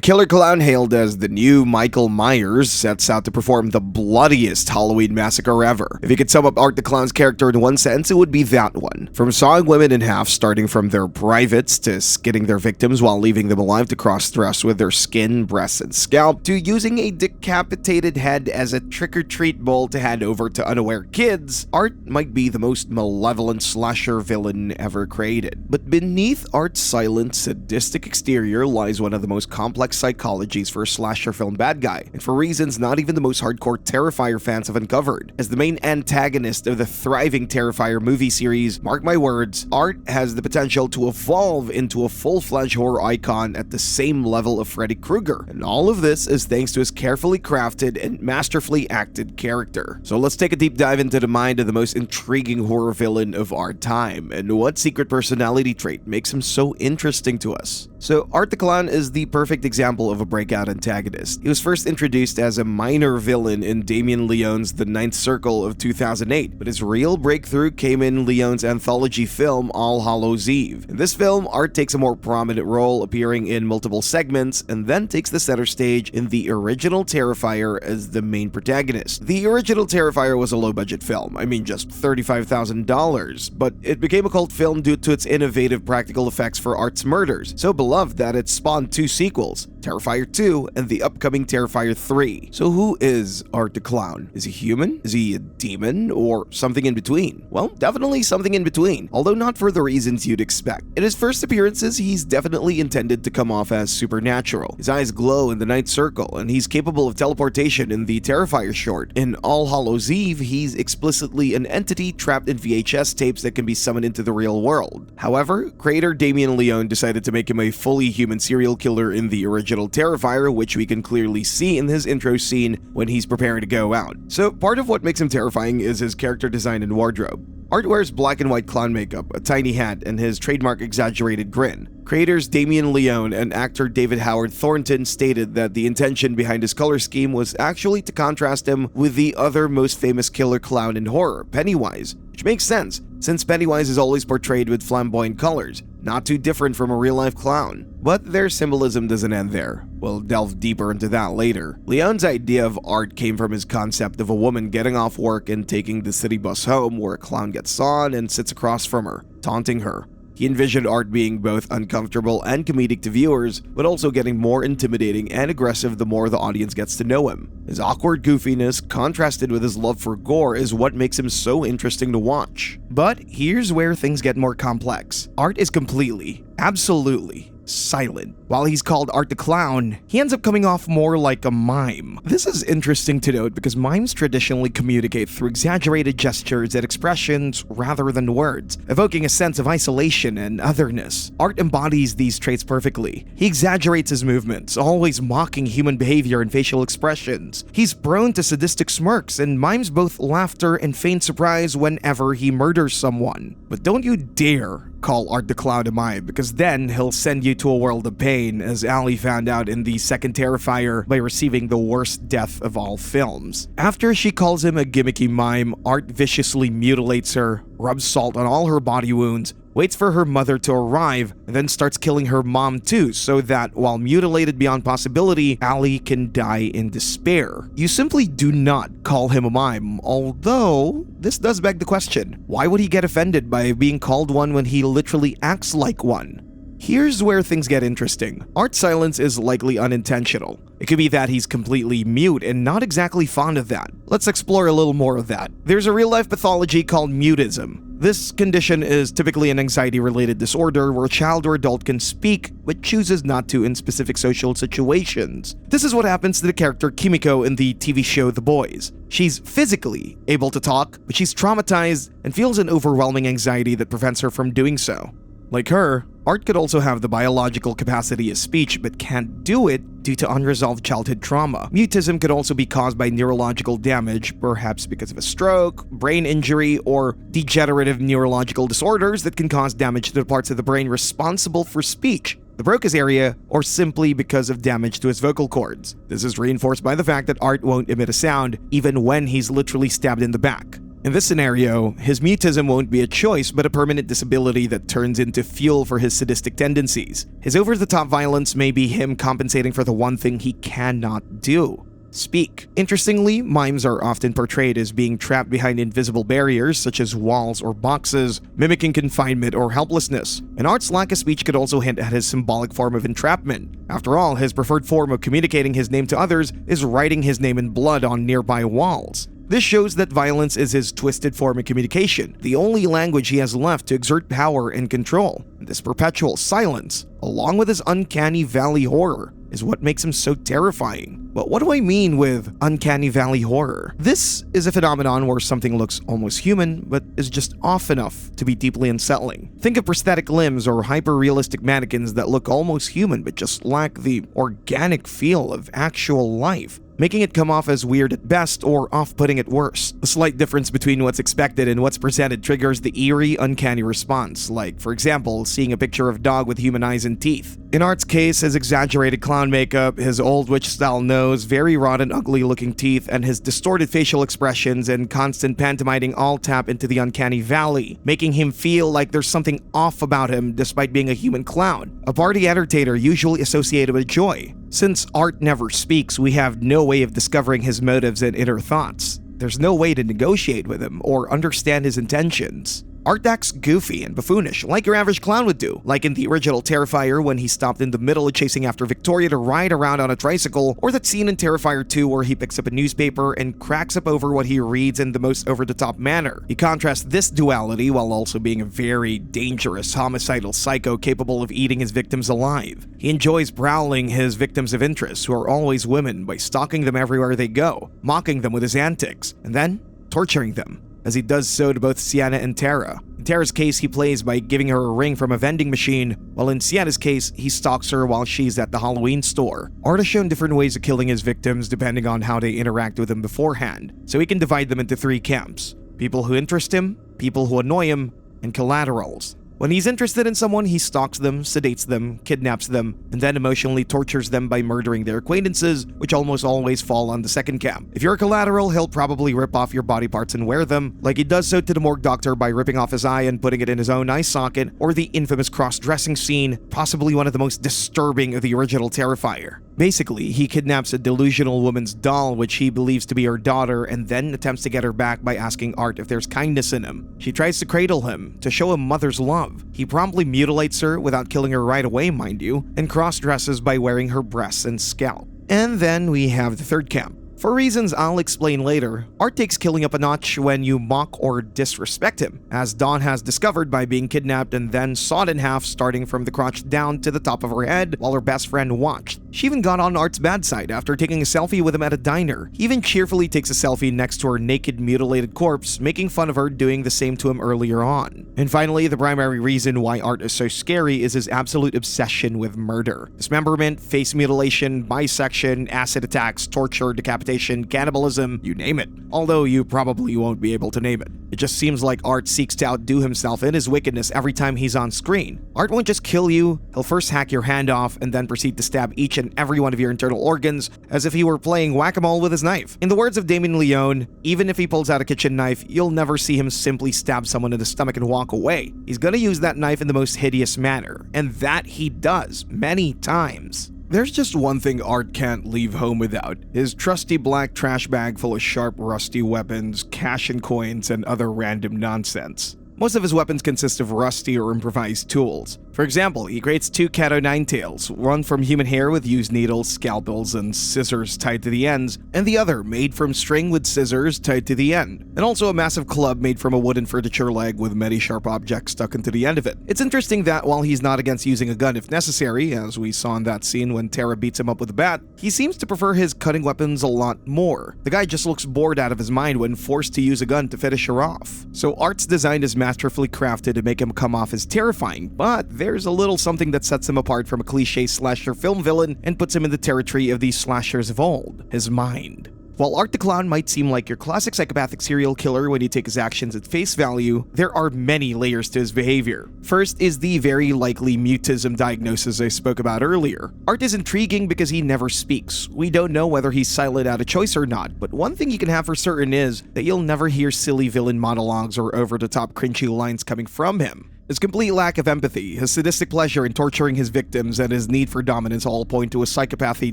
killer clown hailed as the new Michael Myers sets out to perform the bloodiest Halloween massacre ever. If you could sum up Art the Clown's character in one sentence, it would be that one. From sawing women in half, starting from their privates, to skinning their victims while leaving them alive to cross-dress with their skin, breasts, and scalp, to using a decapitated head as a trick-or-treat bowl to hand over to unaware kids, Art might be the most malevolent slasher villain ever created. But beneath Art's silent, sadistic exterior lies one of the most complex psychologies for a slasher film bad guy, and for reasons not even the most hardcore Terrifier fans have uncovered. As the main antagonist of the thriving Terrifier movie series, mark my words, Art has the potential to evolve into a full-fledged horror icon at the same level of Freddy Krueger, and all of this is thanks to his carefully crafted and masterfully acted character. So let's take a deep dive into the mind of the most intriguing horror villain of our time, and what secret personality trait makes him so interesting to us. So Art the Clown is the perfect example of a breakout antagonist. He was first introduced as a minor villain in Damien Leone's The Ninth Circle of 2008, but his real breakthrough came in Leone's anthology film All Hallows Eve. In this film, Art takes a more prominent role, appearing in multiple segments, and then takes the center stage in the original Terrifier as the main protagonist. The original Terrifier was a low-budget film, I mean just $35,000, but it became a cult film due to its innovative practical effects for Art's murders, so beloved that it spawned two sequels, Terrifier 2 and the upcoming Terrifier 3. So who is Art the Clown? Is he human? Is he a demon? Or something in between? Well, definitely something in between, although not for the reasons you'd expect. In his first appearances, he's definitely intended to come off as supernatural. His eyes glow in the Ninth Circle, and he's capable of teleportation in the Terrifier short. In All Hallows Eve, he's explicitly an entity trapped in VHS tapes that can be summoned into the real world. However, creator Damien Leone decided to make him a fully human serial killer in the original Terrifier, which we can clearly see in his intro scene when he's preparing to go out. So part of what makes him terrifying is his character design and wardrobe. Art wears black and white clown makeup, a tiny hat, and his trademark exaggerated grin. Creators Damien Leone and actor David Howard Thornton stated that the intention behind his color scheme was actually to contrast him with the other most famous killer clown in horror, Pennywise, which makes sense, since Pennywise is always portrayed with flamboyant colors, not too different from a real-life clown. But their symbolism doesn't end there. We'll delve deeper into that later. Leone's idea of Art came from his concept of a woman getting off work and taking the city bus home, where a clown gets on and sits across from her, taunting her. He envisioned Art being both uncomfortable and comedic to viewers, but also getting more intimidating and aggressive the more the audience gets to know him. His awkward goofiness, contrasted with his love for gore, is what makes him so interesting to watch. But here's where things get more complex. Art is completely, absolutely silent. While he's called Art the Clown, he ends up coming off more like a mime. This is interesting to note because mimes traditionally communicate through exaggerated gestures and expressions rather than words, evoking a sense of isolation and otherness. Art embodies these traits perfectly. He exaggerates his movements, always mocking human behavior and facial expressions. He's prone to sadistic smirks and mimes both laughter and feigned surprise whenever he murders someone. But don't you dare call Art the Clown a mime, because then he'll send you to a world of pain, as Allie found out in the second Terrifier by receiving the worst death of all films. After she calls him a gimmicky mime, Art viciously mutilates her, rubs salt on all her body wounds, waits for her mother to arrive, and then starts killing her mom too, so that while mutilated beyond possibility, Allie can die in despair. You simply do not call him a mime, although this does beg the question, why would he get offended by being called one when he literally acts like one? Here's where things get interesting. Art's silence is likely unintentional. It could be that he's completely mute and not exactly fond of that. Let's explore a little more of that. There's a real-life pathology called mutism. This condition is typically an anxiety-related disorder where a child or adult can speak but chooses not to in specific social situations. This is what happens to the character Kimiko in the TV show The Boys. She's physically able to talk, but she's traumatized and feels an overwhelming anxiety that prevents her from doing so. Like her, Art could also have the biological capacity of speech but can't do it due to unresolved childhood trauma. Mutism could also be caused by neurological damage, perhaps because of a stroke, brain injury, or degenerative neurological disorders that can cause damage to the parts of the brain responsible for speech, the Broca's area, or simply because of damage to his vocal cords. This is reinforced by the fact that Art won't emit a sound even when he's literally stabbed in the back. In this scenario, his mutism won't be a choice but a permanent disability that turns into fuel for his sadistic tendencies. His over-the-top violence may be him compensating for the one thing he cannot do: speak. Interestingly, mimes are often portrayed as being trapped behind invisible barriers such as walls or boxes, mimicking confinement or helplessness. And Art's lack of speech could also hint at his symbolic form of entrapment. After all, his preferred form of communicating his name to others is writing his name in blood on nearby walls. This shows that violence is his twisted form of communication, the only language he has left to exert power and control. And this perpetual silence, along with his uncanny valley horror, is what makes him so terrifying. But what do I mean with uncanny valley horror? This is a phenomenon where something looks almost human, but is just off enough to be deeply unsettling. Think of prosthetic limbs or hyper-realistic mannequins that look almost human but just lack the organic feel of actual life, making it come off as weird at best or off-putting at worst. A slight difference between what's expected and what's presented triggers the eerie, uncanny response, like, for example, seeing a picture of a dog with human eyes and teeth. In Art's case, his exaggerated clown makeup, his old witch-style nose, very rotten, ugly-looking teeth, and his distorted facial expressions and constant pantomiming all tap into the uncanny valley, making him feel like there's something off about him despite being a human clown, a party entertainer usually associated with joy. Since Art never speaks, we have no way of discovering his motives and inner thoughts. There's no way to negotiate with him or understand his intentions. Art acts goofy and buffoonish, like your average clown would do, like in the original Terrifier when he stopped in the middle of chasing after Victoria to ride around on a tricycle, or that scene in Terrifier 2 where he picks up a newspaper and cracks up over what he reads in the most over-the-top manner. He contrasts this duality while also being a very dangerous, homicidal psycho capable of eating his victims alive. He enjoys prowling his victims of interest, who are always women, by stalking them everywhere they go, mocking them with his antics, and then torturing them, as he does so to both Sienna and Tara. In Tara's case, he plays by giving her a ring from a vending machine, while in Sienna's case, he stalks her while she's at the Halloween store. Art has shown different ways of killing his victims depending on how they interact with him beforehand, so he can divide them into 3 camps: people who interest him, people who annoy him, and collaterals. When he's interested in someone, he stalks them, sedates them, kidnaps them, and then emotionally tortures them by murdering their acquaintances, which almost always fall on the second camp. If you're a collateral, he'll probably rip off your body parts and wear them, like he does so to the morgue doctor by ripping off his eye and putting it in his own eye socket, or the infamous cross-dressing scene, possibly one of the most disturbing of the original Terrifier. Basically, he kidnaps a delusional woman's doll, which he believes to be her daughter, and then attempts to get her back by asking Art if there's kindness in him. She tries to cradle him, to show him mother's love. He promptly mutilates her without killing her right away, mind you, and cross-dresses by wearing her breasts and scalp. And then we have the third camp. For reasons I'll explain later, Art takes killing up a notch when you mock or disrespect him, as Dawn has discovered by being kidnapped and then sawed in half starting from the crotch down to the top of her head while her best friend watched. She even got on Art's bad side after taking a selfie with him at a diner. He even cheerfully takes a selfie next to her naked, mutilated corpse, making fun of her doing the same to him earlier on. And finally, the primary reason why Art is so scary is his absolute obsession with murder. Dismemberment, face mutilation, bisection, acid attacks, torture, decapitation, cannibalism, you name it. Although you probably won't be able to name it. It just seems like Art seeks to outdo himself in his wickedness every time he's on screen. Art won't just kill you, he'll first hack your hand off and then proceed to stab each and every one of your internal organs as if he were playing whack-a-mole with his knife. In the words of Damien Leone, even if he pulls out a kitchen knife, you'll never see him simply stab someone in the stomach and walk away. He's gonna use that knife in the most hideous manner, and that he does many times. There's just one thing Art can't leave home without: his trusty black trash bag full of sharp, rusty weapons, cash and coins, and other random nonsense. Most of his weapons consist of rusty or improvised tools. For example, he creates 2 Cat-O Nine-Tails, one from human hair with used needles, scalpels, and scissors tied to the ends, and the other made from string with scissors tied to the end, and also a massive club made from a wooden furniture leg with many sharp objects stuck into the end of it. It's interesting that while he's not against using a gun if necessary, as we saw in that scene when Tara beats him up with a bat, he seems to prefer his cutting weapons a lot more. The guy just looks bored out of his mind when forced to use a gun to finish her off. So Art's design is masterfully crafted to make him come off as terrifying, but there's a little something that sets him apart from a cliche slasher film villain and puts him in the territory of these slashers of old: his mind. While Art the Clown might seem like your classic psychopathic serial killer when you take his actions at face value, there are many layers to his behavior. First is the very likely mutism diagnosis I spoke about earlier. Art is intriguing because he never speaks. We don't know whether he's silent out of choice or not, but one thing you can have for certain is that you'll never hear silly villain monologues or over-the-top cringy lines coming from him. His complete lack of empathy, his sadistic pleasure in torturing his victims, and his need for dominance all point to a psychopathy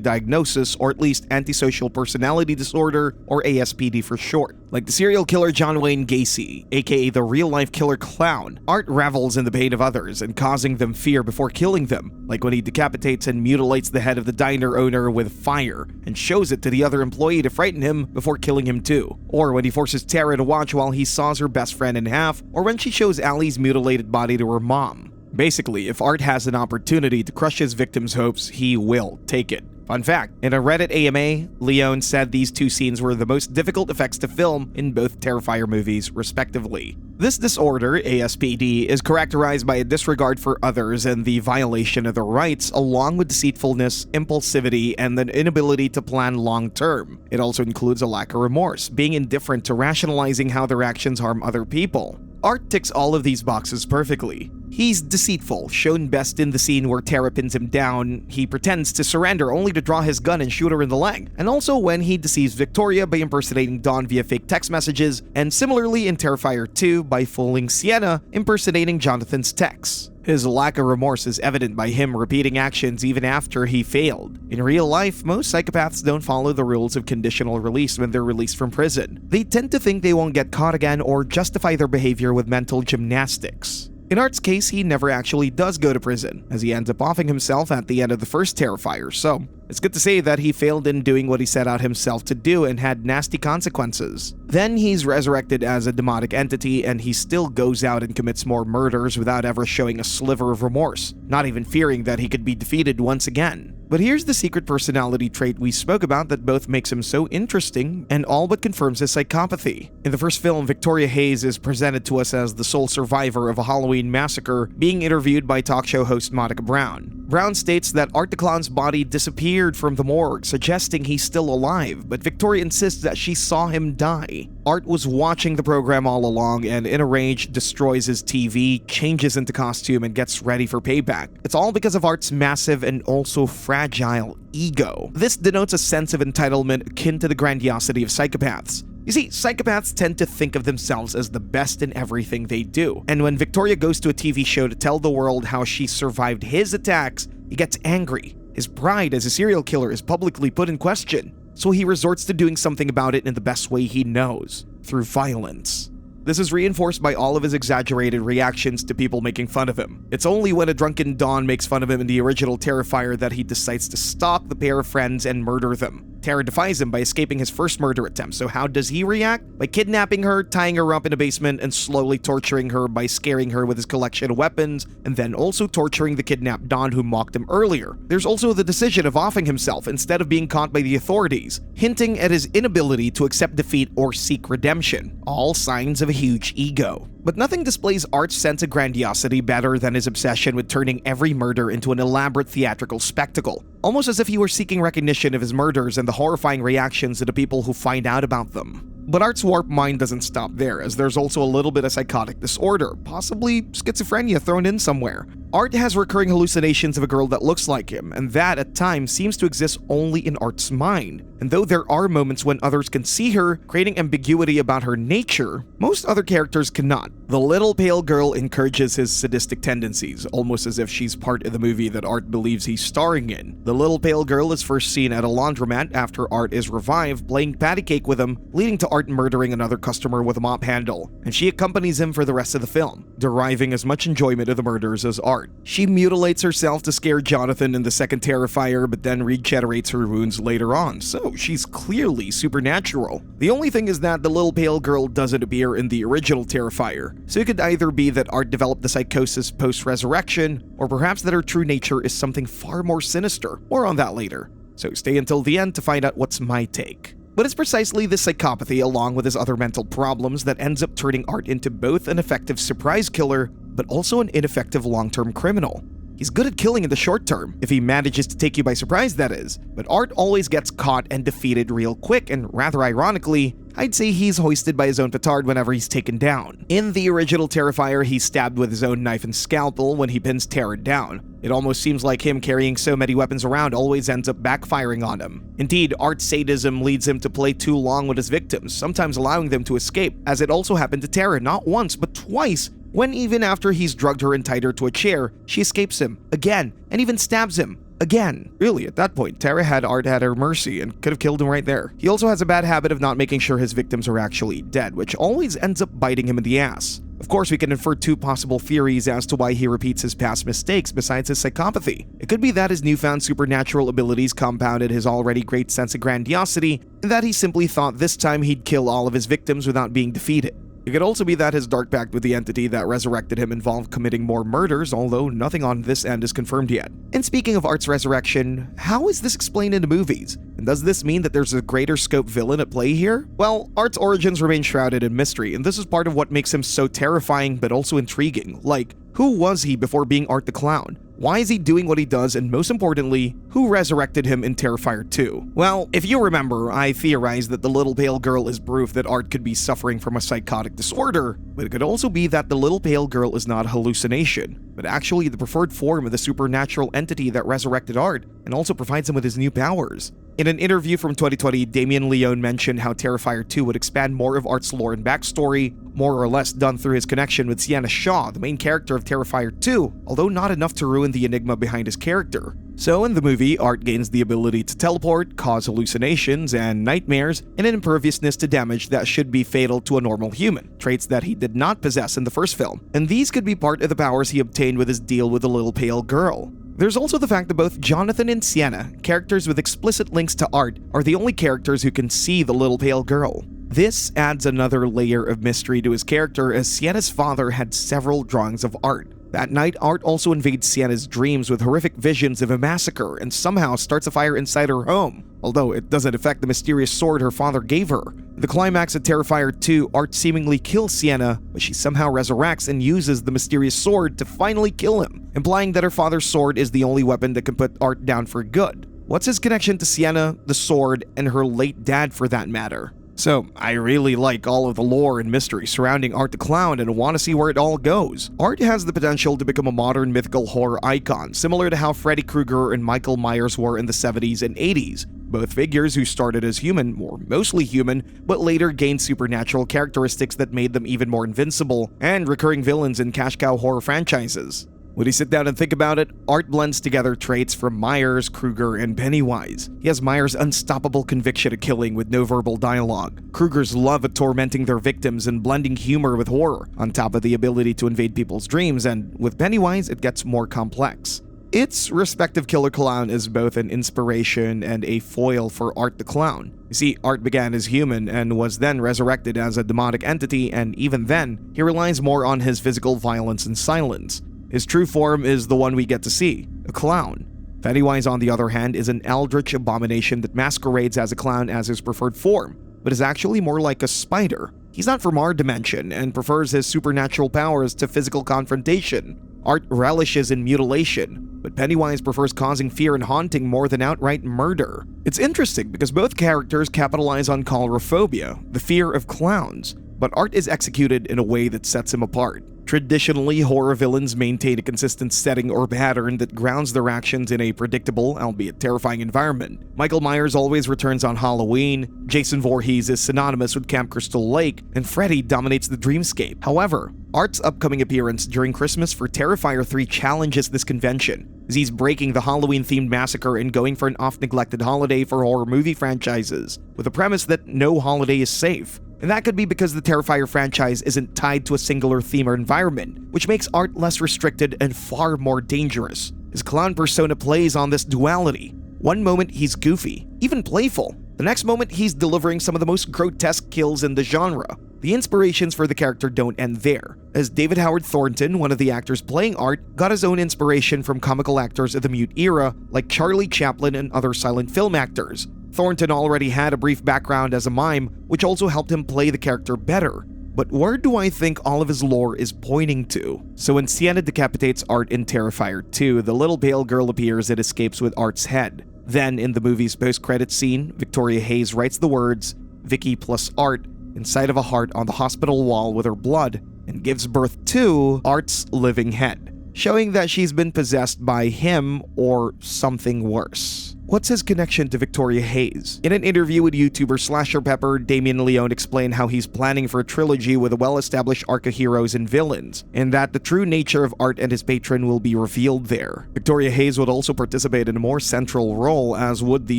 diagnosis, or at least antisocial personality disorder, or ASPD for short. Like the serial killer John Wayne Gacy, aka the real-life killer clown, Art revels in the pain of others and causing them fear before killing them, like when he decapitates and mutilates the head of the diner owner with fire and shows it to the other employee to frighten him before killing him too, or when he forces Tara to watch while he saws her best friend in half, or when she shows Allie's mutilated body to her mom. Basically, if Art has an opportunity to crush his victims' hopes, he will take it. Fun fact, in a Reddit AMA, Leone said these two scenes were the most difficult effects to film in both Terrifier movies, respectively. This disorder, ASPD, is characterized by a disregard for others and the violation of their rights, along with deceitfulness, impulsivity, and an inability to plan long-term. It also includes a lack of remorse, being indifferent to rationalizing how their actions harm other people. Art ticks all of these boxes perfectly. He's deceitful, shown best in the scene where Tara pins him down. He pretends to surrender only to draw his gun and shoot her in the leg, and also when he deceives Victoria by impersonating Dawn via fake text messages, and similarly in Terrifier 2 by fooling Sienna, impersonating Jonathan's texts. His lack of remorse is evident by him repeating actions even after he failed. In real life, most psychopaths don't follow the rules of conditional release when they're released from prison. They tend to think they won't get caught again or justify their behavior with mental gymnastics. In Art's case, he never actually does go to prison, as he ends up offing himself at the end of the first Terrifier, so it's good to say that he failed in doing what he set out himself to do and had nasty consequences. Then he's resurrected as a demonic entity and he still goes out and commits more murders without ever showing a sliver of remorse, not even fearing that he could be defeated once again. But here's the secret personality trait we spoke about that both makes him so interesting and all but confirms his psychopathy. In the first film, Victoria Hayes is presented to us as the sole survivor of a Halloween massacre, being interviewed by talk show host Monica Brown. Brown states that Art the Clown's body disappeared from the morgue, suggesting he's still alive, but Victoria insists that she saw him die. Art was watching the program all along and in a rage destroys his TV, changes into costume, and gets ready for payback. It's all because of Art's massive and also fragile ego. This denotes a sense of entitlement akin to the grandiosity of psychopaths. You see, psychopaths tend to think of themselves as the best in everything they do, and when Victoria goes to a TV show to tell the world how she survived his attacks, he gets angry. His pride as a serial killer is publicly put in question, so he resorts to doing something about it in the best way he knows, through violence. This is reinforced by all of his exaggerated reactions to people making fun of him. It's only when a drunken Dawn makes fun of him in the original Terrifier that he decides to stalk the pair of friends and murder them. Tara defies him by escaping his first murder attempt, so how does he react? By kidnapping her, tying her up in a basement, and slowly torturing her by scaring her with his collection of weapons, and then also torturing the kidnapped Dawn who mocked him earlier. There's also the decision of offing himself instead of being caught by the authorities, hinting at his inability to accept defeat or seek redemption. All signs of a huge ego. But nothing displays Art's sense of grandiosity better than his obsession with turning every murder into an elaborate theatrical spectacle, almost as if he were seeking recognition of his murders and the horrifying reactions of the people who find out about them. But Art's warped mind doesn't stop there, as there's also a little bit of psychotic disorder, possibly schizophrenia thrown in somewhere. Art has recurring hallucinations of a girl that looks like him, and that at times seems to exist only in Art's mind. And though there are moments when others can see her, creating ambiguity about her nature, most other characters cannot. The little pale girl encourages his sadistic tendencies, almost as if she's part of the movie that Art believes he's starring in. The little pale girl is first seen at a laundromat after Art is revived, playing patty cake with him, leading to Art murdering another customer with a mop handle, and she accompanies him for the rest of the film, deriving as much enjoyment of the murders as Art. She mutilates herself to scare Jonathan in the second Terrifier, but then regenerates her wounds later on, so she's clearly supernatural. The only thing is that the little pale girl doesn't appear in the original Terrifier, so it could either be that Art developed the psychosis post-resurrection, or perhaps that her true nature is something far more sinister. More on that later. So stay until the end to find out what's my take. But it's precisely this psychopathy, along with his other mental problems, that ends up turning Art into both an effective surprise killer, but also an ineffective long-term criminal. He's good at killing in the short term, if he manages to take you by surprise, that is. But Art always gets caught and defeated real quick, and rather ironically, I'd say he's hoisted by his own petard whenever he's taken down. In the original Terrifier, he's stabbed with his own knife and scalpel when he pins Terra down. It almost seems like him carrying so many weapons around always ends up backfiring on him. Indeed, Art's sadism leads him to play too long with his victims, sometimes allowing them to escape, as it also happened to Terra not once but twice, when even after he's drugged her and tied her to a chair, she escapes him, again, and even stabs him. Again. Really, at that point, Terra had Art at her mercy and could have killed him right there. He also has a bad habit of not making sure his victims are actually dead, which always ends up biting him in the ass. Of course, we can infer two possible theories as to why he repeats his past mistakes besides his psychopathy. It could be that his newfound supernatural abilities compounded his already great sense of grandiosity, and that he simply thought this time he'd kill all of his victims without being defeated. It could also be that his dark pact with the entity that resurrected him involved committing more murders, although nothing on this end is confirmed yet. And speaking of Art's resurrection, how is this explained in the movies? And does this mean that there's a greater scope villain at play here? Well, Art's origins remain shrouded in mystery, and this is part of what makes him so terrifying but also intriguing. Like, who was he before being Art the Clown? Why is he doing what he does, and most importantly, who resurrected him in Terrifier 2? Well, if you remember, I theorized that the little pale girl is proof that Art could be suffering from a psychotic disorder, but it could also be that the little pale girl is not a hallucination, but actually the preferred form of the supernatural entity that resurrected Art and also provides him with his new powers. In an interview from 2020, Damien and Leone mentioned how Terrifier 2 would expand more of Art's lore and backstory, more or less done through his connection with Sienna Shaw, the main character of Terrifier 2, although not enough to ruin the enigma behind his character. So in the movie, Art gains the ability to teleport, cause hallucinations and nightmares, and an imperviousness to damage that should be fatal to a normal human, traits that he did not possess in the first film, and these could be part of the powers he obtained with his deal with the little pale girl. There's also the fact that both Jonathan and Sienna, characters with explicit links to Art, are the only characters who can see the little pale girl. This adds another layer of mystery to his character, as Sienna's father had several drawings of Art. That night, Art also invades Sienna's dreams with horrific visions of a massacre and somehow starts a fire inside her home, although it doesn't affect the mysterious sword her father gave her. In the climax of Terrifier 2, Art seemingly kills Sienna, but she somehow resurrects and uses the mysterious sword to finally kill him, implying that her father's sword is the only weapon that can put Art down for good. What's his connection to Sienna, the sword, and her late dad for that matter? So, I really like all of the lore and mystery surrounding Art the Clown and want to see where it all goes. Art has the potential to become a modern mythical horror icon, similar to how Freddy Krueger and Michael Myers were in the 70s and 80s. Both figures who started as human, or mostly human, but later gained supernatural characteristics that made them even more invincible, and recurring villains in cash cow horror franchises. When you sit down and think about it, Art blends together traits from Myers, Krueger, and Pennywise. He has Myers' unstoppable conviction of killing with no verbal dialogue, Krueger's love of tormenting their victims and blending humor with horror, on top of the ability to invade people's dreams, and with Pennywise, it gets more complex. Its respective killer clown is both an inspiration and a foil for Art the Clown. You see, Art began as human and was then resurrected as a demonic entity, and even then, he relies more on his physical violence and silence. His true form is the one we get to see, a clown. Pennywise, on the other hand, is an eldritch abomination that masquerades as a clown as his preferred form, but is actually more like a spider. He's not from our dimension and prefers his supernatural powers to physical confrontation. Art relishes in mutilation, but Pennywise prefers causing fear and haunting more than outright murder. It's interesting because both characters capitalize on coulrophobia, the fear of clowns, but Art is executed in a way that sets him apart. Traditionally, horror villains maintain a consistent setting or pattern that grounds their actions in a predictable, albeit terrifying environment. Michael Myers always returns on Halloween, Jason Voorhees is synonymous with Camp Crystal Lake, and Freddy dominates the dreamscape. However, Art's upcoming appearance during Christmas for Terrifier 3 challenges this convention, as he's breaking the Halloween-themed massacre and going for an oft-neglected holiday for horror movie franchises, with the premise that no holiday is safe. And that could be because the Terrifier franchise isn't tied to a singular theme or environment, which makes Art less restricted and far more dangerous. His clown persona plays on this duality. One moment he's goofy, even playful. The next moment he's delivering some of the most grotesque kills in the genre. The inspirations for the character don't end there, as David Howard Thornton, one of the actors playing Art, got his own inspiration from comical actors of the mute era like Charlie Chaplin and other silent film actors. Thornton already had a brief background as a mime, which also helped him play the character better. But where do I think all of his lore is pointing to? So when Sienna decapitates Art in Terrifier 2, the little pale girl appears and escapes with Art's head. Then, in the movie's post-credits scene, Victoria Hayes writes the words, "Vicky plus Art," inside of a heart on the hospital wall with her blood, and gives birth to Art's living head, showing that she's been possessed by him or something worse. What's his connection to Victoria Hayes? In an interview with YouTuber Slasher Pepper, Damien and Leone explained how he's planning for a trilogy with a well-established arc of heroes and villains, and that the true nature of Art and his patron will be revealed there. Victoria Hayes would also participate in a more central role, as would the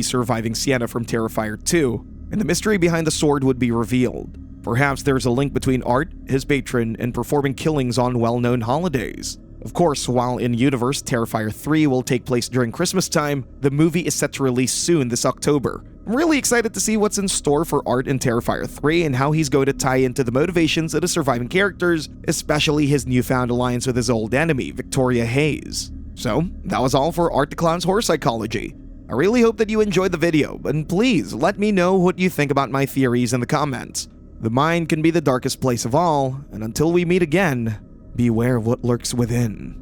surviving Sienna from Terrifier 2, and the mystery behind the sword would be revealed. Perhaps there's a link between Art, his patron, and performing killings on well-known holidays. Of course, while in universe, Terrifier 3 will take place during Christmas time, the movie is set to release soon this October. I'm really excited to see what's in store for Art in Terrifier 3 and how he's going to tie into the motivations of the surviving characters, especially his newfound alliance with his old enemy, Victoria Hayes. So, that was all for Art the Clown's Horror Psychology. I really hope that you enjoyed the video, and please let me know what you think about my theories in the comments. The mind can be the darkest place of all, and until we meet again, beware what lurks within.